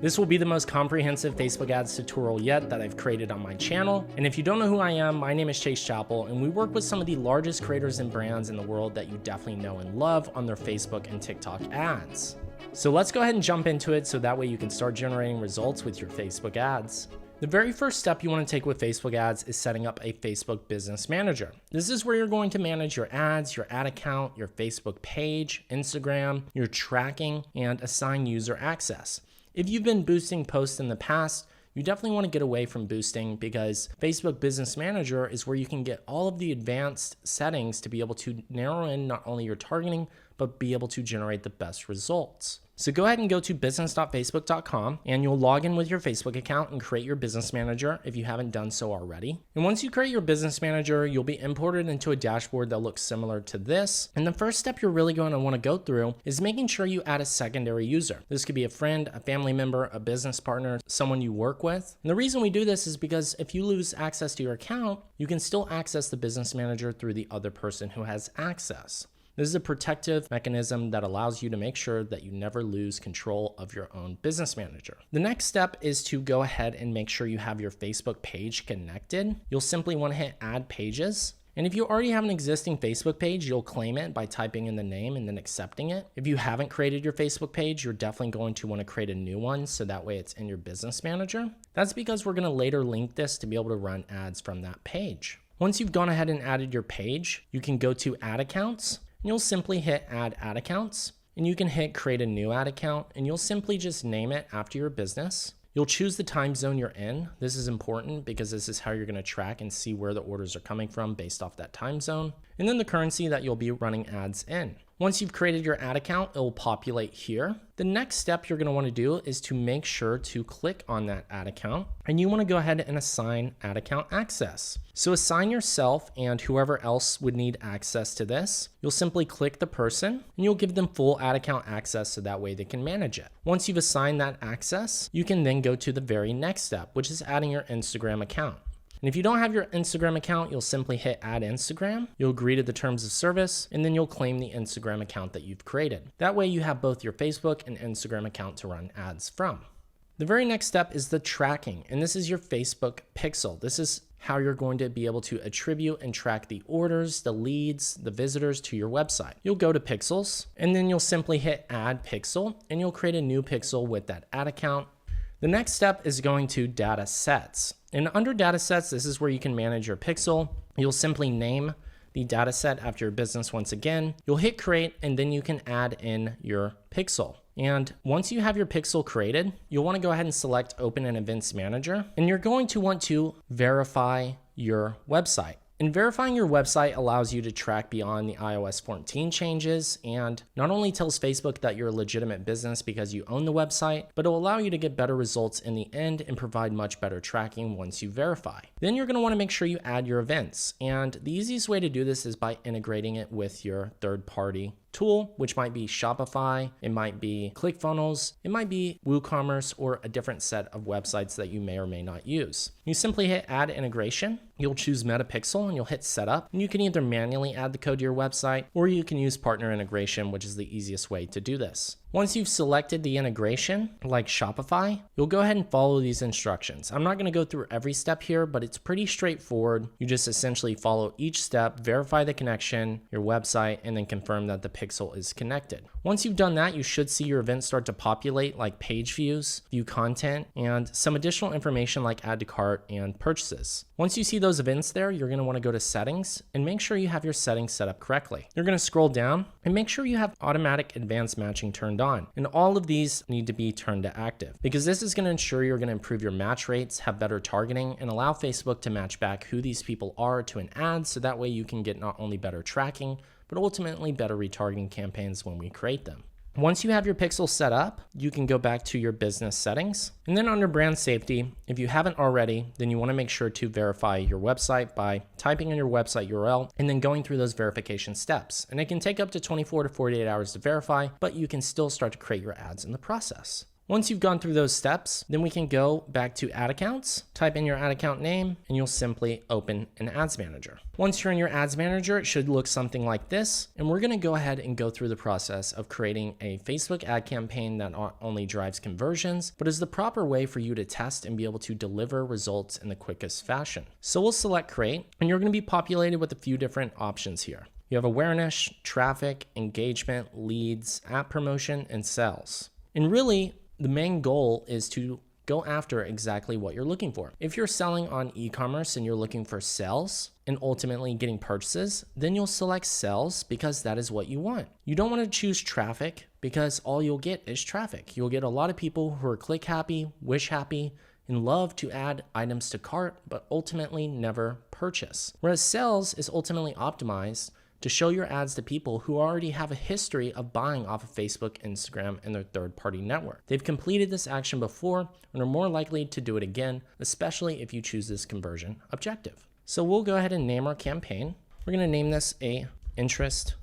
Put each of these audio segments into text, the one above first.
This will be the most comprehensive Facebook ads tutorial yet that I've created on my channel. And if you don't know who I am, my name is Chappell, and we work with some of the largest creators and brands in the world that you definitely know and love on their Facebook and TikTok ads. So let's go ahead and jump into it so that way you can start generating results with your Facebook ads. The very first step you want to take with Facebook ads is setting up a Facebook Business Manager. This is where you're going to manage your ads, your ad account, your Facebook page, Instagram, your tracking, and assign user access. If you've been boosting posts in the past, you definitely want to get away from boosting because Facebook Business Manager is where you can get all of the advanced settings to be able to narrow in not only your targeting, but be able to generate the best results. So go ahead and go to business.facebook.com and you'll log in with your Facebook account and create your business manager if you haven't done so already. And once you create your business manager, you'll be imported into a dashboard that looks similar to this. And the first step you're really going to want to go through is making sure you add a secondary user. This could be a friend, a family member, a business partner, someone you work with. And the reason we do this is because if you lose access to your account, you can still access the business manager through the other person who has access. This is a protective mechanism that allows you to make sure that you never lose control of your own business manager. The next step is to go ahead and make sure you have your Facebook page connected. You'll simply want to hit add pages. And if you already have an existing Facebook page, you'll claim it by typing in the name and then accepting it. If you haven't created your Facebook page, you're definitely going to want to create a new one so that way it's in your business manager. That's because we're going to later link this to be able to run ads from that page. Once you've gone ahead and added your page, you can go to ad accounts. You'll simply hit add ad accounts and you can hit create a new ad account and you'll simply just name it after your business. You'll choose the time zone you're in. This is important because this is how you're going to track and see where the orders are coming from based off that time zone. And then the currency that you'll be running ads in. Once you've created your ad account, it will populate here. The next step you're going to want to do is to make sure to click on that ad account and you want to go ahead and assign ad account access. So assign yourself and whoever else would need access to this. You'll simply click the person and you'll give them full ad account access so that way they can manage it. Once you've assigned that access, you can then go to the very next step, which is adding your Instagram account. And if you don't have your Instagram account, you'll simply hit add Instagram. You'll agree to the terms of service, and then you'll claim the Instagram account that you've created. That way you have both your Facebook and Instagram account to run ads from. The very next step is the tracking, and this is your Facebook pixel. This is how you're going to be able to attribute and track the orders, the leads, the visitors to your website. You'll go to pixels, and then you'll simply hit add pixel, and you'll create a new pixel with that ad account. The next step is going to data sets. And under data sets, this is where you can manage your pixel. You'll simply name the data set after your business once again. You'll hit create and then you can add in your pixel. And once you have your pixel created, you'll want to go ahead and select Open an Events Manager. And you're going to want to verify your website. And verifying your website allows you to track beyond the iOS 14 changes and not only tells Facebook that you're a legitimate business because you own the website, but it'll allow you to get better results in the end and provide much better tracking once you verify. Then you're going to want to make sure you add your events. And the easiest way to do this is by integrating it with your third-party tool, which might be Shopify, it might be ClickFunnels, it might be WooCommerce, or a different set of websites that you may or may not use. You simply hit add integration, you'll choose Metapixel and you'll hit setup, and you can either manually add the code to your website or you can use partner integration, which is the easiest way to do this. Once you've selected the integration, like Shopify, you'll go ahead and follow these instructions. I'm not going to go through every step here, but it's pretty straightforward. You just essentially follow each step, verify the connection, your website, and then confirm that the pixel is connected. Once you've done that, you should see your events start to populate like page views, view content, and some additional information like add to cart and purchases. Once you see those events there, you're going to want to go to settings and make sure you have your settings set up correctly. You're going to scroll down and make sure you have automatic advanced matching turned on. And all of these need to be turned to active because this is going to ensure you're going to improve your match rates, have better targeting, and allow Facebook to match back who these people are to an ad so that way you can get not only better tracking, but ultimately better retargeting campaigns when we create them. Once you have your pixel set up, you can go back to your business settings. And then under brand safety, if you haven't already, then you want to make sure to verify your website by typing in your website URL and then going through those verification steps. And it can take up to 24 to 48 hours to verify, but you can still start to create your ads in the process. Once you've gone through those steps, then we can go back to ad accounts, type in your ad account name, and you'll simply open an ads manager. Once you're in your ads manager, it should look something like this. And we're gonna go ahead and go through the process of creating a Facebook ad campaign that not only drives conversions, but is the proper way for you to test and be able to deliver results in the quickest fashion. So we'll select create, and you're gonna be populated with a few different options here. You have awareness, traffic, engagement, leads, app promotion, and sales. And really, the main goal is to go after exactly what you're looking for. If you're selling on e-commerce and you're looking for sales and ultimately getting purchases, then you'll select sales because that is what you want. You don't want to choose traffic because all you'll get is traffic. You'll get a lot of people who are click happy, wish happy, and love to add items to cart, but ultimately never purchase. Whereas sales is ultimately optimized to show your ads to people who already have a history of buying off of Facebook, Instagram, and their third-party network. They've completed this action before and are more likely to do it again, especially if you choose this conversion objective. So we'll go ahead and name our campaign. We're gonna name this a interest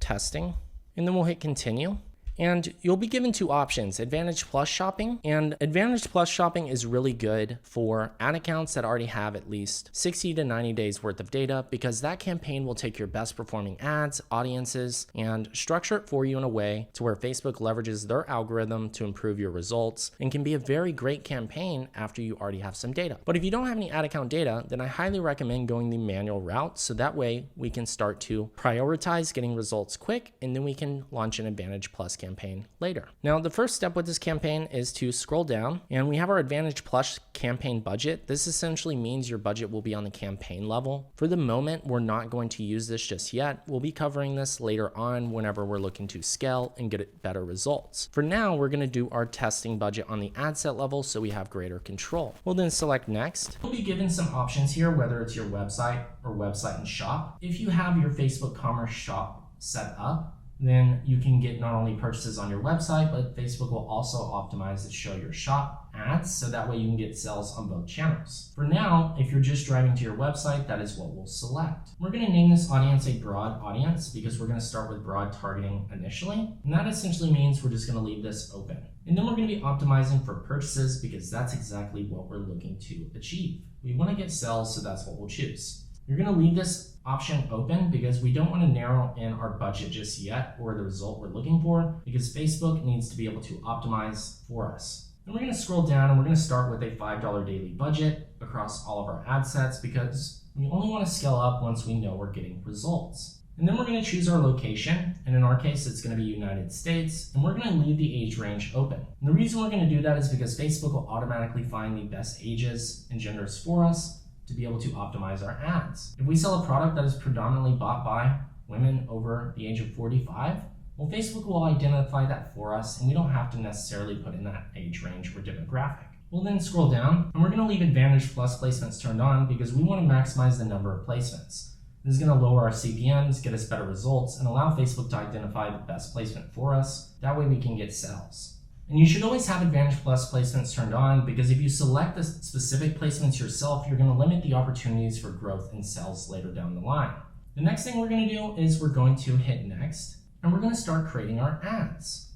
testing, and then we'll hit continue. And you'll be given two options, Advantage Plus Shopping. And Advantage Plus Shopping is really good for ad accounts that already have at least 60 to 90 days worth of data, because that campaign will take your best performing ads, audiences, and structure it for you in a way to where Facebook leverages their algorithm to improve your results and can be a very great campaign after you already have some data. But if you don't have any ad account data, then I highly recommend going the manual route, so that way we can start to prioritize getting results quick, and then we can launch an Advantage Plus campaign later. Now, the first step with this campaign is to scroll down, and we have our Advantage Plus campaign budget. This essentially means your budget will be on the campaign level. For the moment, we're not going to use this just yet. We'll be covering this later on whenever we're looking to scale and get better results. For now, we're going to do our testing budget on the ad set level so we have greater control. We'll then select next. We'll be given some options here, whether it's your website or website and shop. If you have your Facebook Commerce shop set up, then you can get not only purchases on your website, but Facebook will also optimize to show your shop ads, so that way you can get sales on both channels. For now, if you're just driving to your website, that is what we'll select. We're going to name this audience a broad audience because we're going to start with broad targeting initially, and that essentially means we're just going to leave this open. And then we're going to be optimizing for purchases because that's exactly what we're looking to achieve. We want to get sales, so that's what we'll choose. You're going to leave this option open because we don't want to narrow in our budget just yet or the result we're looking for, because Facebook needs to be able to optimize for us. Then we're going to scroll down and we're going to start with a $5 daily budget across all of our ad sets because we only want to scale up once we know we're getting results. And then we're going to choose our location, and in our case it's going to be United States, and we're going to leave the age range open. And the reason we're going to do that is because Facebook will automatically find the best ages and genders for us to be able to optimize our ads. If we sell a product that is predominantly bought by women over the age of 45, well, Facebook will identify that for us, and we don't have to necessarily put in that age range or demographic. We'll then scroll down, and we're going to leave Advantage Plus placements turned on because we want to maximize the number of placements. This is going to lower our CPMs, get us better results, and allow Facebook to identify the best placement for us. That way we can get sales. And you should always have Advantage Plus placements turned on because if you select the specific placements yourself, you're going to limit the opportunities for growth and sales later down the line. The next thing we're going to do is we're going to hit next, and we're going to start creating our ads.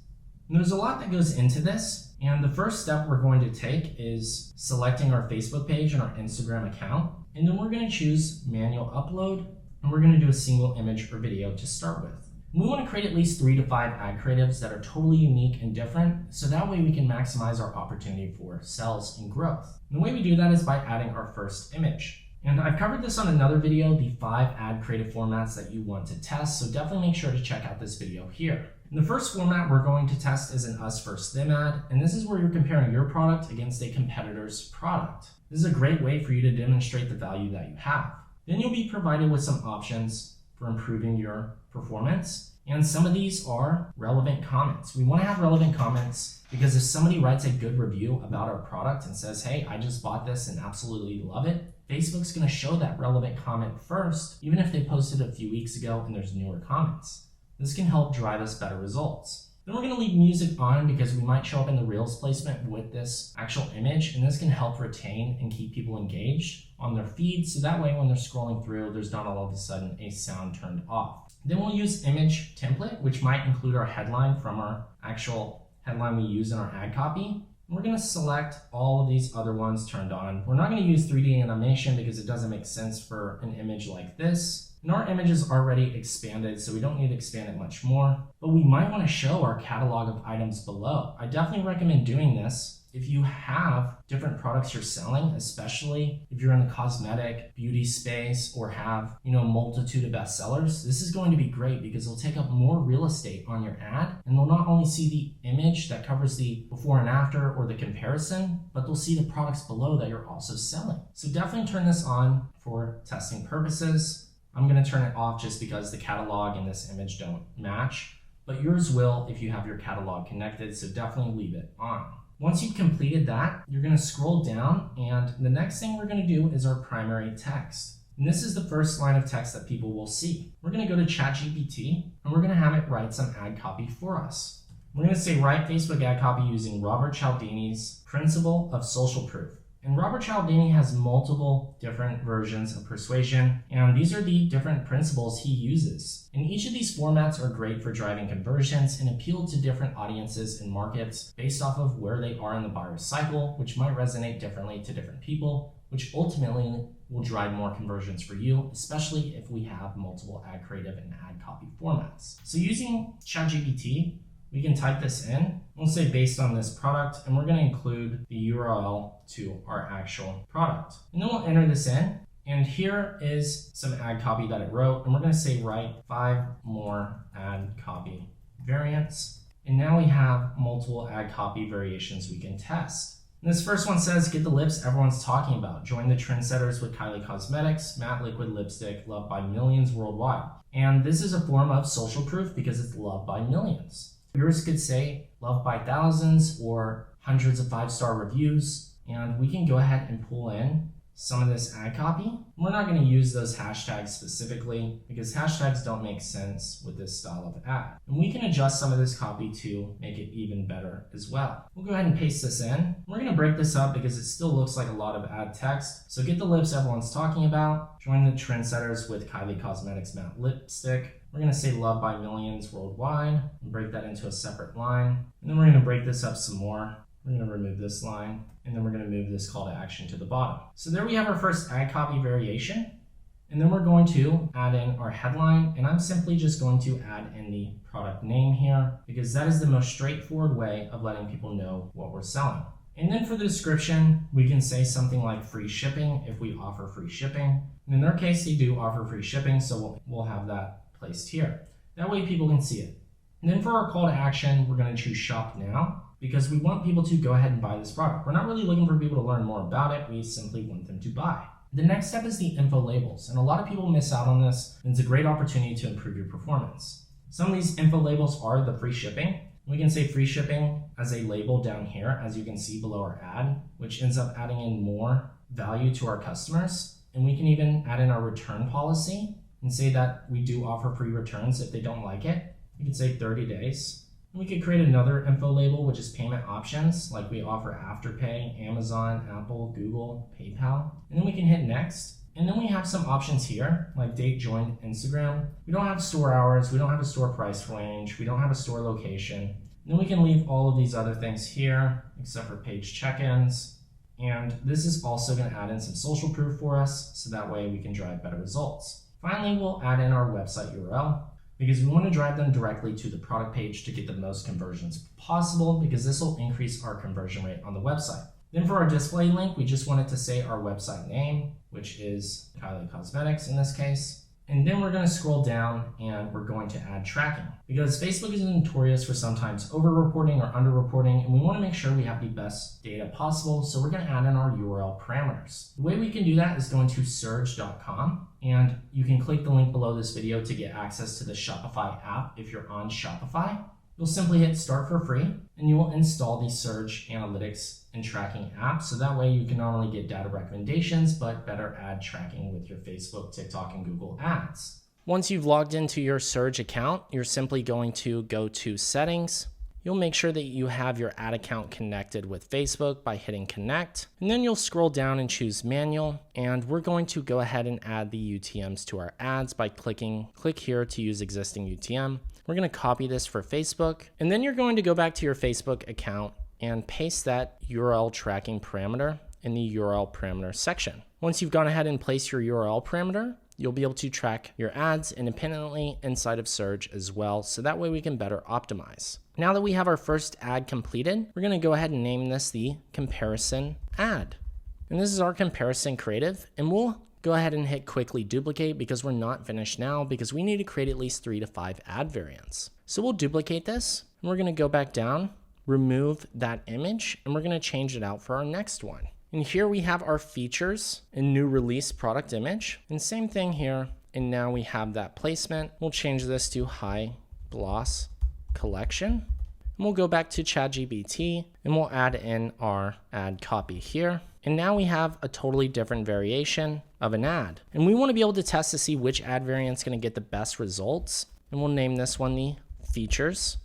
And there's a lot that goes into this, and the first step we're going to take is selecting our Facebook page and our Instagram account, and then we're going to choose manual upload, and we're going to do a single image or video to start with. We want to create at least 3 to 5 ad creatives that are totally unique and different, so that way we can maximize our opportunity for sales and growth. And the way we do that is by adding our first image. And I've covered this on another video, the 5 ad creative formats that you want to test, so definitely make sure to check out this video here. And the first format we're going to test is an us versus them ad, and this is where you're comparing your product against a competitor's product. This is a great way for you to demonstrate the value that you have. Then you'll be provided with some options for improving your performance. And some of these are relevant comments. We want to have relevant comments because if somebody writes a good review about our product and says, hey, I just bought this and absolutely love it, Facebook's going to show that relevant comment first, even if they posted a few weeks ago and there's newer comments. This can help drive us better results. Then we're going to leave music on because we might show up in the Reels placement with this actual image, and this can help retain and keep people engaged on their feed, so that way when they're scrolling through, there's not all of a sudden a sound turned off. Then we'll use image template, which might include our headline from our actual headline we use in our ad copy. We're going to select all of these other ones turned on. We're not going to use 3D animation because it doesn't make sense for an image like this. And our image is already expanded, so we don't need to expand it much more. But we might want to show our catalog of items below. I definitely recommend doing this if you have different products you're selling, especially if you're in the cosmetic, beauty space, or have, a multitude of bestsellers. This is going to be great because it'll take up more real estate on your ad, and they'll not only see the image that covers the before and after or the comparison, but they'll see the products below that you're also selling. So definitely turn this on for testing purposes. I'm going to turn it off just because the catalog and this image don't match, but yours will if you have your catalog connected, so definitely leave it on. Once you've completed that, you're going to scroll down, and the next thing we're going to do is our primary text. And this is the first line of text that people will see. We're going to go to ChatGPT, and we're going to have it write some ad copy for us. We're going to say write Facebook ad copy using Robert Cialdini's principle of social proof. And Robert Cialdini has multiple different versions of persuasion, and these are the different principles he uses. And each of these formats are great for driving conversions and appeal to different audiences and markets based off of where they are in the buyer's cycle, which might resonate differently to different people, which ultimately will drive more conversions for you, especially if we have multiple ad creative and ad copy formats. So using ChatGPT, we can type this in. We'll say based on this product, and we're going to include the URL to our actual product. And then we'll enter this in. And here is some ad copy that it wrote. And we're going to say write 5 more ad copy variants. And now we have multiple ad copy variations we can test. And this first one says, get the lips everyone's talking about. Join the trendsetters with Kylie Cosmetics, matte liquid lipstick loved by millions worldwide. And this is a form of social proof because it's loved by millions. Yours could say loved by thousands or hundreds of 5-star reviews, and we can go ahead and pull in some of this ad copy. We're not going to use those hashtags specifically because hashtags don't make sense with this style of ad. And we can adjust some of this copy to make it even better as well. We'll go ahead and paste this in. We're going to break this up because it still looks like a lot of ad text. So get the lips everyone's talking about. Join the trendsetters with Kylie Cosmetics matte lipstick. We're going to say loved by millions worldwide and break that into a separate line. And then we're going to break this up some more. We're going to remove this line, and then we're going to move this call to action to the bottom. So there we have our first ad copy variation. And then we're going to add in our headline, and I'm simply just going to add in the product name here because that is the most straightforward way of letting people know what we're selling. And then for the description, we can say something like free shipping if we offer free shipping. And in their case, they do offer free shipping, so we'll have that placed here. That way people can see it. And then for our call to action, we're going to choose shop now because we want people to go ahead and buy this product. We're not really looking for people to learn more about it. We simply want them to buy. The next step is the info labels. And a lot of people miss out on this. And it's a great opportunity to improve your performance. Some of these info labels are the free shipping. We can say free shipping as a label down here, as you can see below our ad, which ends up adding in more value to our customers. And we can even add in our return policy and say that we do offer free returns if they don't like it. We can say 30 days. And we could create another info label, which is payment options, like we offer Afterpay, Amazon, Apple, Google, PayPal. And then we can hit next. And then we have some options here, like date joined Instagram. We don't have store hours. We don't have a store price range. We don't have a store location. And then we can leave all of these other things here, except for page check-ins. And this is also going to add in some social proof for us, so that way we can drive better results. Finally, we'll add in our website URL because we want to drive them directly to the product page to get the most conversions possible because this will increase our conversion rate on the website. Then for our display link, we just want it to say our website name, which is Kylie Cosmetics in this case. And then we're going to scroll down and we're going to add tracking because Facebook is notorious for sometimes over-reporting or under-reporting, and we want to make sure we have the best data possible. So we're going to add in our URL parameters. The way we can do that is going to surge.com, and you can click the link below this video to get access to the Shopify app if you're on Shopify. You'll simply hit start for free and you will install the Surge Analytics and Tracking app. So that way you can not only get data recommendations, but better ad tracking with your Facebook, TikTok, and Google ads. Once you've logged into your Surge account, you're simply going to go to settings. You'll make sure that you have your ad account connected with Facebook by hitting connect. And then you'll scroll down and choose manual. And we're going to go ahead and add the UTMs to our ads by clicking click here to use existing UTM. We're going to copy this for Facebook, and then you're going to go back to your Facebook account and paste that URL tracking parameter in the URL parameter section. Once you've gone ahead and placed your URL parameter, you'll be able to track your ads independently inside of Surge as well, so that way we can better optimize. Now that we have our first ad completed, we're going to go ahead and name this the comparison ad. And this is our comparison creative, and we'll go ahead and hit quickly duplicate because we're not finished now, because we need to create at least 3 to 5 ad variants. So we'll duplicate this, and we're going to go back down, remove that image, and we're going to change it out for our next one. And here we have our features and new release product image, and same thing here. And now we have that placement. We'll change this to high gloss collection, and we'll go back to ChatGPT and we'll add in our ad copy here. And now we have a totally different variation of an ad, and we want to be able to test to see which ad variant is going to get the best results. And we'll name this one the features,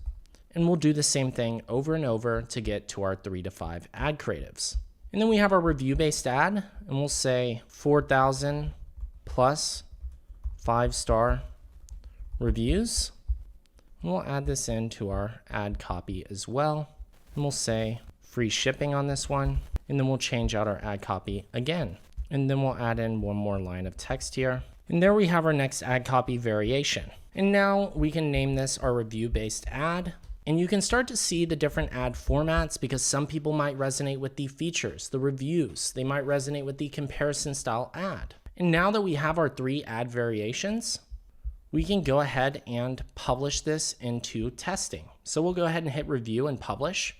and we'll do the same thing over and over to get to our 3 to 5 ad creatives. And then we have our review-based ad, and we'll say 4,000 plus 5-star reviews. And we'll add this into our ad copy as well. And we'll say free shipping on this one. And then we'll change out our ad copy again. And then we'll add in one more line of text here. And there we have our next ad copy variation. And now we can name this our review-based ad. And you can start to see the different ad formats, because some people might resonate with the features, the reviews. They might resonate with the comparison style ad. And now that we have our 3 ad variations, we can go ahead and publish this into testing. So we'll go ahead and hit review and publish,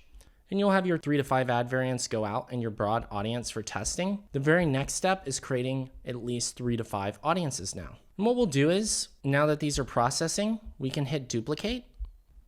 and you'll have your 3 to 5 ad variants go out in your broad audience for testing. The very next step is creating at least 3 to 5 audiences now. And what we'll do is, now that these are processing, we can hit duplicate.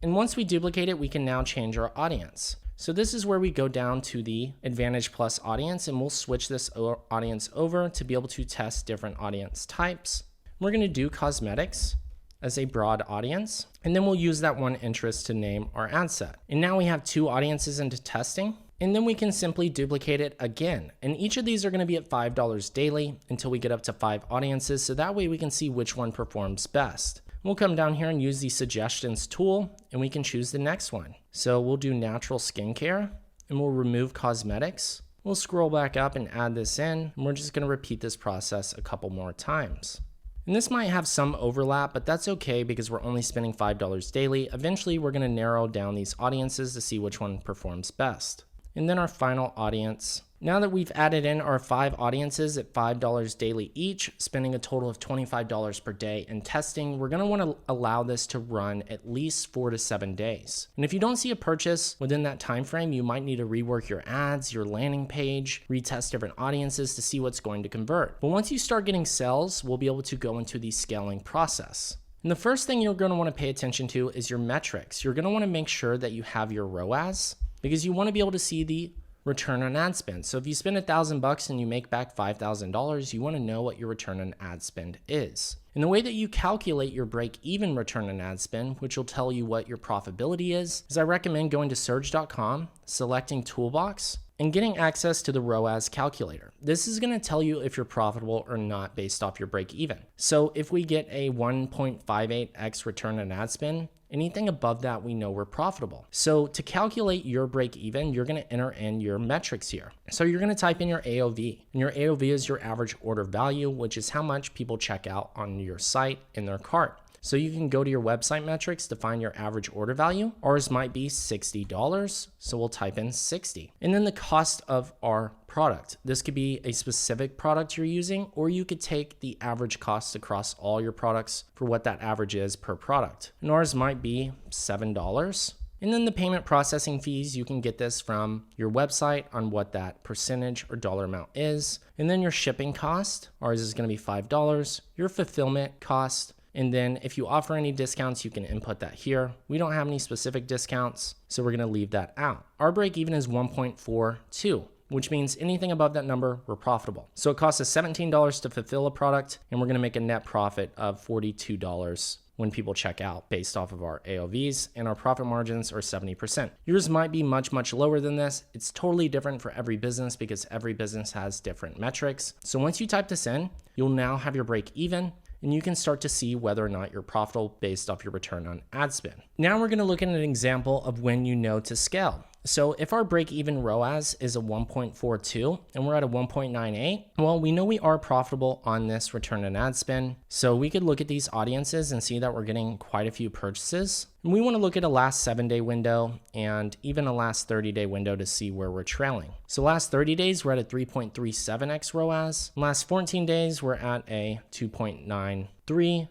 And once we duplicate it, we can now change our audience. So this is where we go down to the Advantage Plus audience, and we'll switch this audience over to be able to test different audience types. We're going to do cosmetics as a broad audience, and then we'll use that one interest to name our ad set. And now we have 2 audiences into testing, and then we can simply duplicate it again. And each of these are going to be at $5 daily until we get up to 5 audiences, so that way we can see which one performs best. We'll come down here and use the suggestions tool, and we can choose the next one. So we'll do natural skincare, and we'll remove cosmetics. We'll scroll back up and add this in, and we're just going to repeat this process a couple more times. And this might have some overlap, but that's okay because we're only spending $5 daily. Eventually, we're going to narrow down these audiences to see which one performs best. And then our final audience. Now that we've added in our 5 audiences at $5 daily each, spending a total of $25 per day in testing, we're going to want to allow this to run at least 4 to 7 days. And if you don't see a purchase within that time frame, you might need to rework your ads, your landing page, retest different audiences to see what's going to convert. But once you start getting sales, we'll be able to go into the scaling process. And the first thing you're going to want to pay attention to is your metrics. You're going to want to make sure that you have your ROAS, because you want to be able to see the return on ad spend. So if you spend $1,000 and you make back $5,000, you want to know what your return on ad spend is. And the way that you calculate your break-even return on ad spend, which will tell you what your profitability is I recommend going to surge.com, selecting Toolbox, and getting access to the ROAS calculator. This is going to tell you if you're profitable or not based off your break even. So if we get a 1.58x return on ad spend, anything above that, we know we're profitable. So to calculate your break even, you're going to enter in your metrics here. So you're going to type in your AOV, and your AOV is your average order value, which is how much people check out on your site in their cart. So you can go to your website metrics to find your average order value. Ours might be $60, so we'll type in 60. And then the cost of our product. This could be a specific product you're using, or you could take the average cost across all your products for what that average is per product. And ours might be $7. And then the payment processing fees, you can get this from your website on what that percentage or dollar amount is. And then your shipping cost, ours is going to be $5. Your fulfillment cost, and then if you offer any discounts, you can input that here. We don't have any specific discounts, so we're gonna leave that out. Our break even is 1.42, which means anything above that number, we're profitable. So it costs us $17 to fulfill a product, and we're gonna make a net profit of $42 when people check out based off of our AOVs, and our profit margins are 70%. Yours might be much, much lower than this. It's totally different for every business because every business has different metrics. So once you type this in, you'll now have your break even. and you can start to see whether or not you're profitable based off your return on ad spend. Now we're going to look at an example of when you know to scale. So if our break-even ROAS is a 1.42 and we're at a 1.98, well, we know we are profitable on this return on ad spend. So we could look at these audiences and see that we're getting quite a few purchases. And we want to look at a last 7-day window and even a last 30-day window to see where we're trailing. So last 30 days, we're at a 3.37x ROAS. Last 14 days, we're at a 2.93.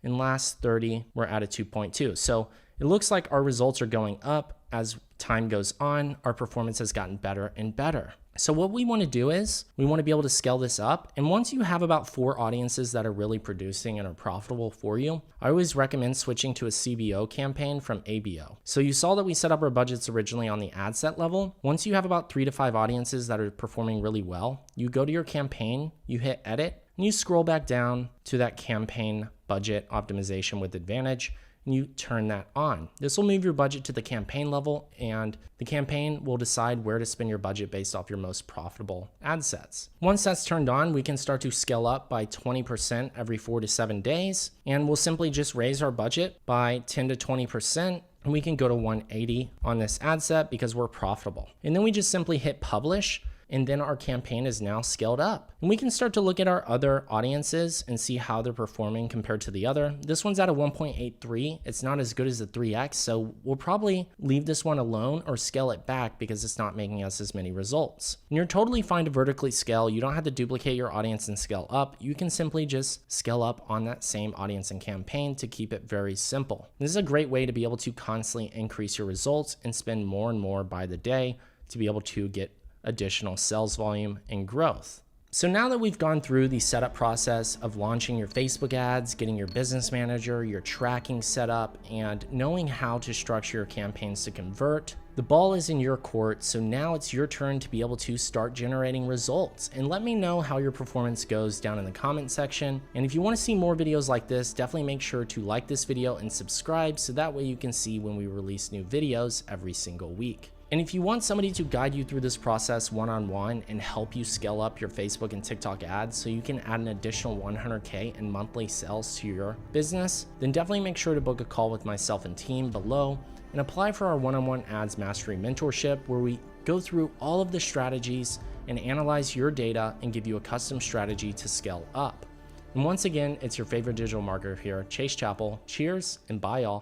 In last 30, we're at a 2.2. So it looks like our results are going up. As time goes on, our performance has gotten better and better. So what we want to do is we want to be able to scale this up. And once you have about 4 audiences that are really producing and are profitable for you, I always recommend switching to a CBO campaign from ABO. So you saw that we set up our budgets originally on the ad set level. Once you have about 3 to 5 audiences that are performing really well, you go to your campaign, you hit edit, and you scroll back down to that campaign budget optimization with advantage, and you turn that on. This will move your budget to the campaign level, and the campaign will decide where to spend your budget based off your most profitable ad sets. Once that's turned on, we can start to scale up by 20% every 4 to 7 days, and we'll simply just raise our budget by 10 to 20%. And we can go to 180 on this ad set because we're profitable. And then we just simply hit publish, and then our campaign is now scaled up. And we can start to look at our other audiences and see how they're performing compared to the other. This one's at a 1.83. It's not as good as the 3x, so we'll probably leave this one alone or scale it back because it's not making us as many results. And you're totally fine to vertically scale. You don't have to duplicate your audience and scale up. You can simply just scale up on that same audience and campaign to keep it very simple. This is a great way to be able to constantly increase your results and spend more and more by the day to be able to get additional sales volume and growth. So now that we've gone through the setup process of launching your Facebook ads, getting your business manager, your tracking set up, and knowing how to structure your campaigns to convert, the ball is in your court. So now it's your turn to be able to start generating results. And let me know how your performance goes down in the comment section. And if you want to see more videos like this, definitely make sure to like this video and subscribe so that way you can see when we release new videos every single week. And if you want somebody to guide you through this process one-on-one and help you scale up your Facebook and TikTok ads so you can add an additional 100K in monthly sales to your business, then definitely make sure to book a call with myself and team below and apply for our one-on-one ads mastery mentorship, where we go through all of the strategies and analyze your data and give you a custom strategy to scale up. And once again, it's your favorite digital marketer here, Chase Chappell. Cheers and bye y'all.